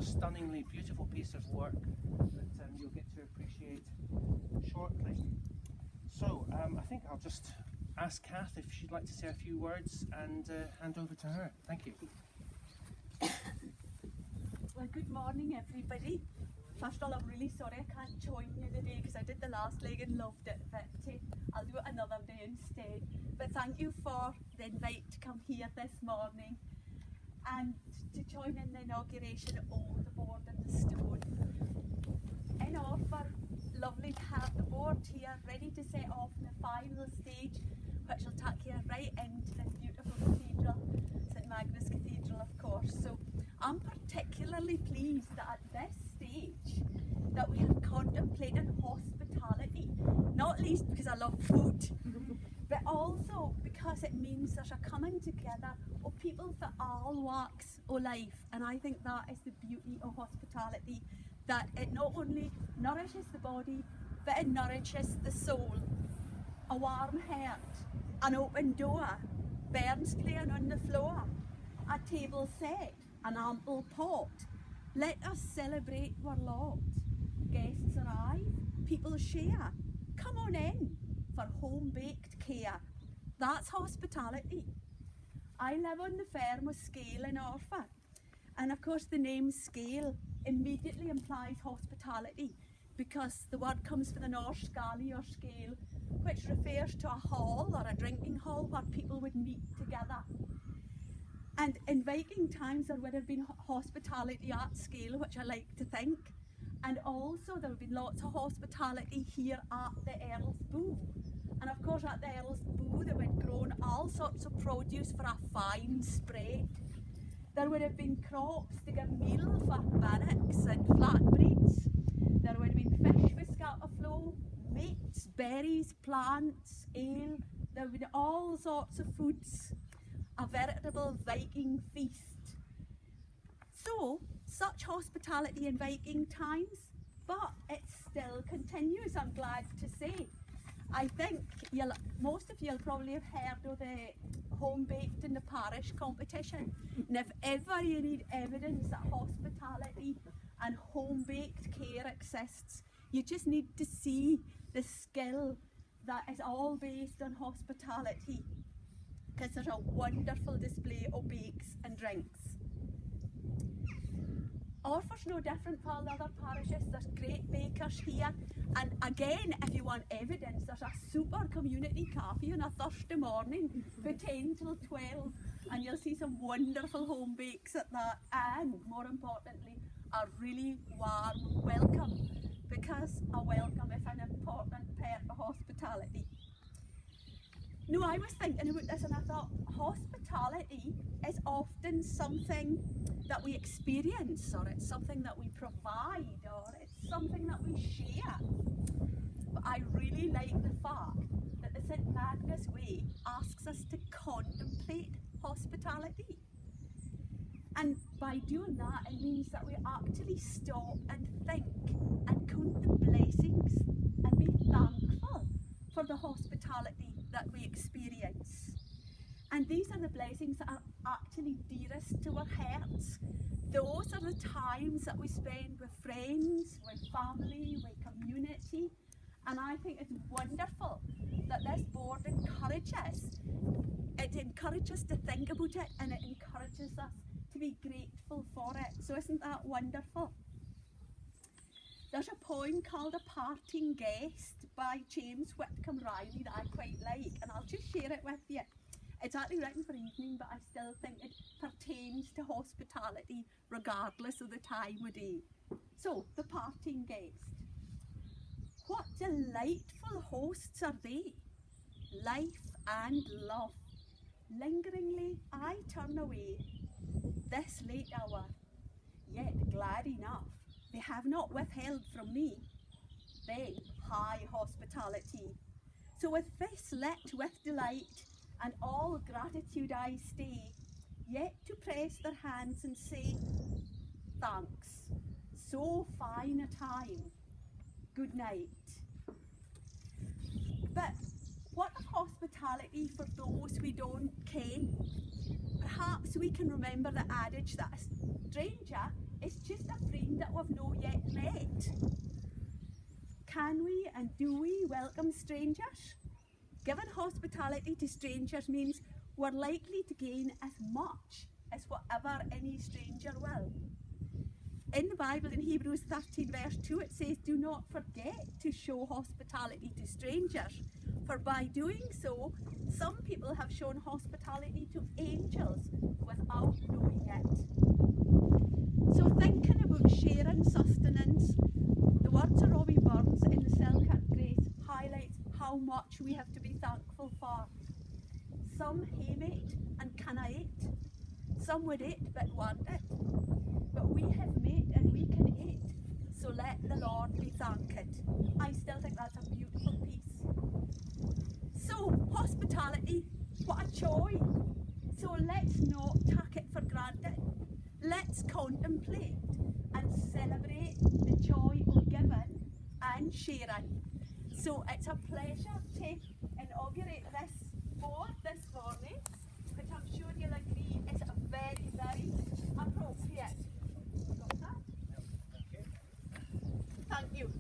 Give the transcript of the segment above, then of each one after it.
stunningly beautiful piece of work that you'll get to appreciate shortly. So I think I'll just ask Kath if she'd like to say a few words and hand over to her. Thank you. Well, good morning everybody. First of all, I'm really sorry I can't join you today because I did the last leg and loved it, but I'll do it another day instead. But thank you for the invite to come here this morning and to join in the inauguration of the board and the stone. In Orkney, lovely to have the board here ready to set off in the final stage, which will take you right into this beautiful cathedral, St Magnus Cathedral of course. So I'm particularly pleased that at this stage that we have contemplated hospitality, not least because I love food, but also because it means there's a coming together of people for all walks of life, and I think that is the beauty of hospitality, that it not only nourishes the body but it nourishes the soul. A warm heart, an open door, bairns playing on the floor, a table set, an ample pot. Let us celebrate our lot. Guests arrive, people share. Come on in for home-baked care. That's hospitality. I live on the farm of Scale in Orkney, and of course the name Scale immediately implies hospitality because the word comes from the Norse scali or scale, which refers to a hall or a drinking hall where people would meet together. And in Viking times there would have been hospitality at Scale, which I like to think, and also there would have been lots of hospitality here at the Earl's Boo. And of course at the Earl's Boo they would have grown all sorts of produce for a fine spread. There would have been crops to give meal for barracks and flatbreads. There would have been fish for scatterflow, meats, berries, plants, ale. There would be all sorts of foods. A veritable Viking feast. So, such hospitality in Viking times, but it still continues, I'm glad to say. I think most of you will probably have heard of the home baked in the parish competition, and if ever you need evidence that hospitality and home baked care exists, you just need to see the skill that is all based on hospitality, because there's a wonderful display of bakes and drinks. Orford's no different from all the other parishes. There's great bakers here, and again, if you want evidence, there's a super community cafe on a Thursday morning from 10 till 12, and you'll see some wonderful home bakes at that, and more importantly, a really warm welcome, because a welcome is an important part of hospitality. No, I was thinking about this and I thought hospitality is often something that we experience, or it's something that we provide, or it's something that we share. But I really like the fact that the St Magnus Way asks us to contemplate hospitality. And by doing that, it means that we actually stop and think and count the blessings and be thankful for the hospitality that we experience. And these are the blessings that are actually dearest to our hearts. Those are the times that we spend with friends, with family, with community. And I think it's wonderful that this board encourages. It encourages to think about it, and it encourages us to be grateful for it. So isn't that wonderful? There's a poem called A Parting Guest by James Whitcomb Riley that I quite like, and I'll just share it with you. It's actually written for evening, but I still think it pertains to hospitality regardless of the time of day. So, The Parting Guest. What delightful hosts are they, life and love. Lingeringly I turn away this late hour, yet glad enough they have not withheld from me then high hospitality. So with this lit with delight and all gratitude I stay, yet to press their hands and say, thanks, so fine a time, good night. But what of hospitality for those we don't ken? Perhaps we can remember the adage that a stranger It's just a friend that we've not yet met. Can we and do we welcome strangers? Giving hospitality to strangers means we're likely to gain as much as whatever any stranger will. In the Bible, in Hebrews 13 verse 2, it says, "Do not forget to show hospitality to strangers, for by doing so, some people have shown hospitality to angels without knowing it." So thinking about sharing sustenance, the words of Robbie Burns in the Selkirk Grace highlights how much we have to be thankful for. Some hame it and canna eat. Some would eat but want it. But we have meat and we can eat. So let the Lord be thanked. I still think that's a beautiful piece. So hospitality, what a joy. So let's not take it for granted. Let's contemplate and celebrate the joy of giving and sharing. So it's a pleasure to inaugurate this board this morning, which I'm sure you'll agree is a very, very appropriate. Got that? Thank you.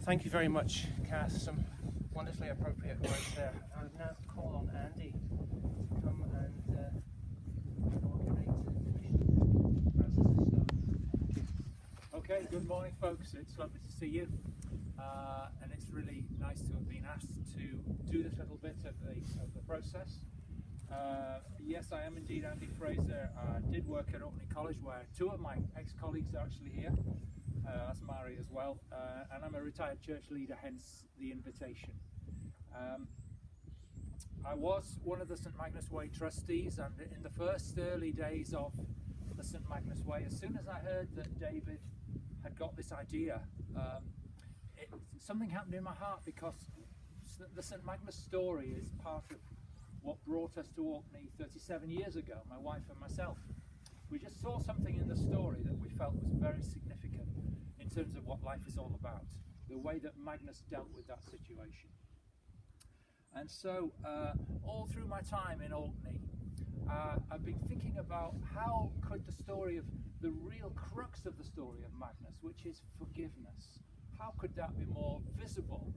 Thank you very much, Kath. Some wonderfully appropriate words there. I would now call on Andy to come and inaugurate Francis's stone. Okay, good morning folks, it's lovely to see you and it's really nice to have been asked to do this little bit of the process. Yes, I am indeed Andy Fraser. I did work at Orkney College where two of my ex-colleagues are actually here. That's Mary as well, and I'm a retired church leader, hence the invitation. I was one of the St Magnus Way trustees, and in the first early days of the St Magnus Way, as soon as I heard that David had got this idea, something happened in my heart, because the St Magnus story is part of what brought us to Orkney 37 years ago, my wife and myself. We just saw something in the story that we felt was very significant in terms of what life is all about, the way that Magnus dealt with that situation. And so all through my time in Orkney, I've been thinking about how could the story of the real crux of the story of Magnus, which is forgiveness, how could that be more visible?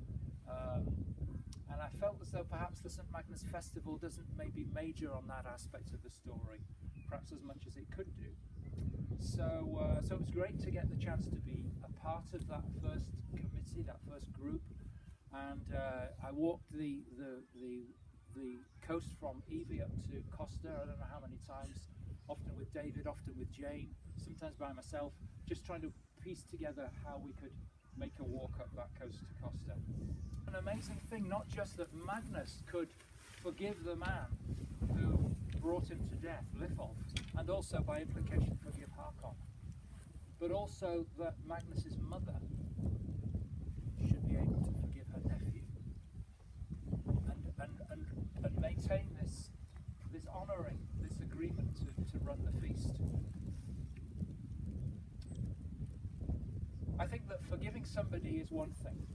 And I felt as though perhaps the St Magnus Festival doesn't maybe major on that aspect of the story, perhaps as much as it could do. So it was great to get the chance to be a part of that first committee, that first group, and I walked the coast from Evie up to Costa, I don't know how many times, often with David, often with Jane, sometimes by myself, just trying to piece together how we could make a walk up that coast to Costa. An amazing thing, not just that Magnus could forgive the man who brought him to death, Litholf, and also by implication forgive Harkon, but also that Magnus's mother should be able to forgive her nephew and maintain this honouring, this agreement to run the feast. I think that forgiving somebody is one thing.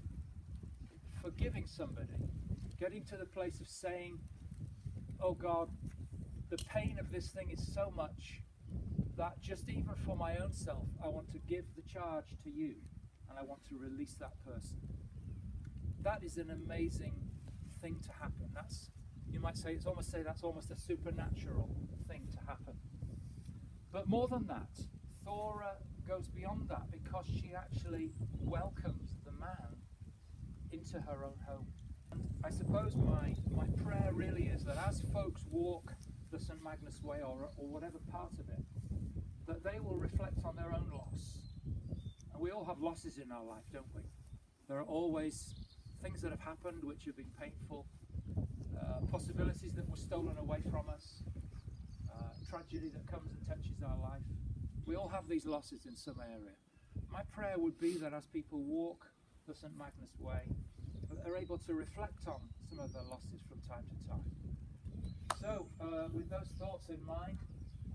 Forgiving somebody, getting to the place of saying, oh God, the pain of this thing is so much that just even for my own self, I want to give the charge to you and I want to release that person. That is an amazing thing to happen. That's, you might say, that's almost a supernatural thing to happen. But more than that, Thora goes beyond that, because she actually welcomes the man into her own home. And I suppose my prayer really is that as folks walk the St Magnus Way or whatever part of it, that they will reflect on their own loss. And we all have losses in our life, don't we? There are always things that have happened which have been painful, possibilities that were stolen away from us, tragedy that comes and touches our life. We all have these losses in some area. My prayer would be that as people walk the St Magnus Way, that they're able to reflect on some of their losses from time to time. So, with those thoughts in mind,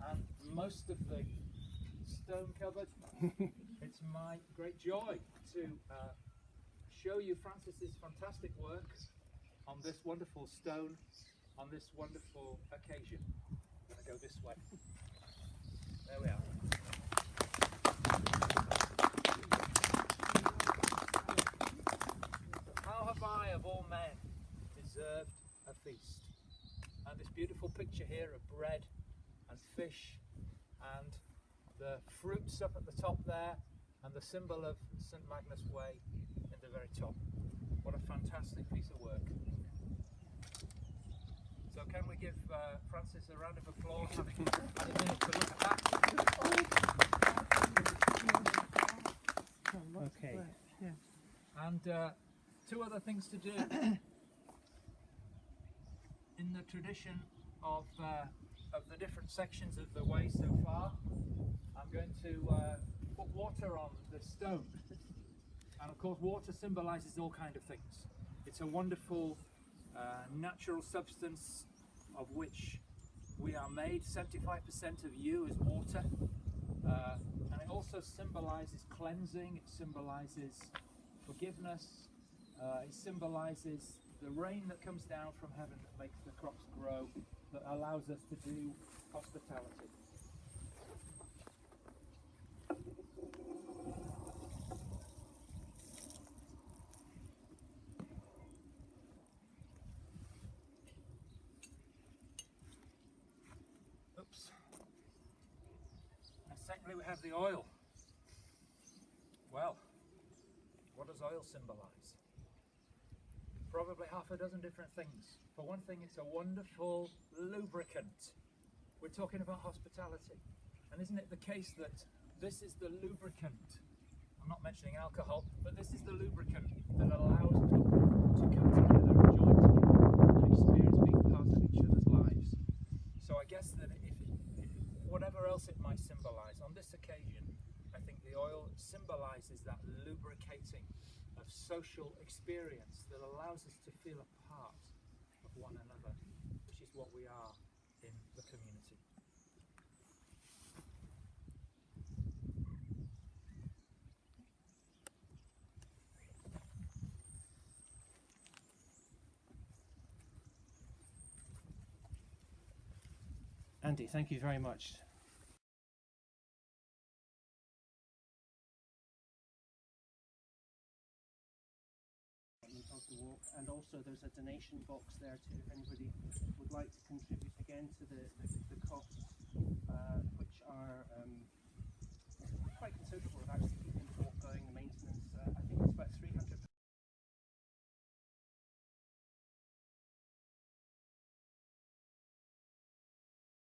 and most of the stone covered, it's my great joy to show you Francis's fantastic work on this wonderful stone on this wonderful occasion. I'm going to go this way. There we are. How have I, of all men, deserved a feast? And this beautiful picture here of bread and fish and the fruits up at the top there and the symbol of St Magnus Way in the very top. What a fantastic piece of work. So can we give Francis a round of applause having had a minute to look at that? Okay. And two other things to do. In the tradition of the different sections of the way so far, I'm going to put water on the stone. And of course water symbolises all kinds of things. It's a wonderful natural substance of which we are made. 75% of you is water. And it also symbolises cleansing, it symbolises forgiveness, it symbolises the rain that comes down from heaven that makes the crops grow, that allows us to do hospitality. Oops. And secondly, we have the oil. Well, what does oil symbolise? Probably half a dozen different things. For one thing, it's a wonderful lubricant. We're talking about hospitality. And isn't it the case that this is the lubricant? I'm not mentioning alcohol, but this is the lubricant that allows people to come together and join together and experience being part of each other's lives. So I guess that if whatever else it might symbolise, on this occasion, I think the oil symbolises that lubricating of social experience that allows us to feel a part of one another, which is what we are in the community. Andy, thank you very much. Walk. And also there's a donation box there too if anybody would like to contribute again to the costs, which are quite considerable.